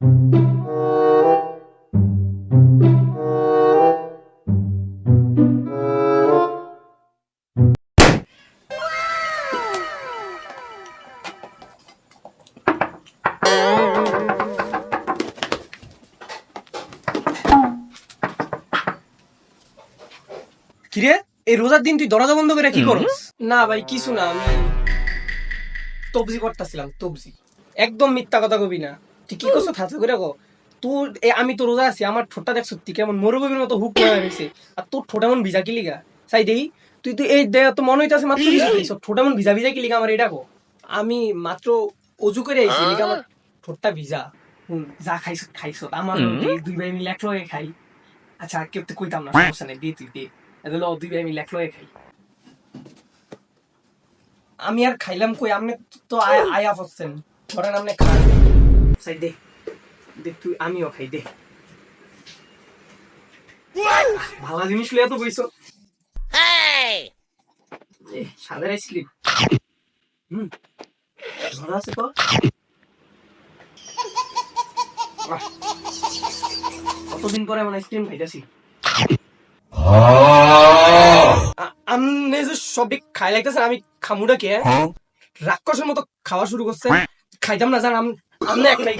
কিরে, এই রোজার দিন তুই দরজা বন্ধ করে কি করস? না ভাই কিছু না, আমি তবজি করতেছিলাম। তবজি একদম মিথ্যা কথা কবি না। তুই কি করছো থাকতে করে গো? তোর আমি তো রোজা আছি, আমার ঠোঁটটা দেখ সত্যি কেমন মরুভূমির মতো হুক হয়ে রয়েছে। আর তোর ঠোঁট এমন ভিজা কি লিগা? চাই দেই তুই তুই এই দেহ তো মনে হইতেছে মাত্র কিছু খাইছ, ঠোঁট এমন ভিজা ভিজা কি লিগা আমার এটা গো? আমি মাত্র অজু করে আইছি লিগা আমার ঠোঁটটা ভিজা। যা খাইছ খাইছ, আমার দুই ভাই মিলে একলগে খাই। আচ্ছা কেউ তো কইতাম না, সমস্যা নেই, দে তুই দে। এগুলো দুই ভাই মিলে একলগে খাই। আমি আর খাইলাম কই, আপনি তো আয়া পড়ছেন, ধরেন আপনি খান। সাই দে দে তুই, আমিও খাই দে। ভালো জিনিস লইয়া তো বইছো। সাদা আইসক্রিম ভালো আছে তো। কতদিন পরে এমন আইসক্রিম খাইতেছি। আপনি যে সবই খাই লাগতেছেন, আমি খামুটা কে রাক্ষসের মতো খাওয়া শুরু করছে। খাইতাম না জান, আপনি এক নাই।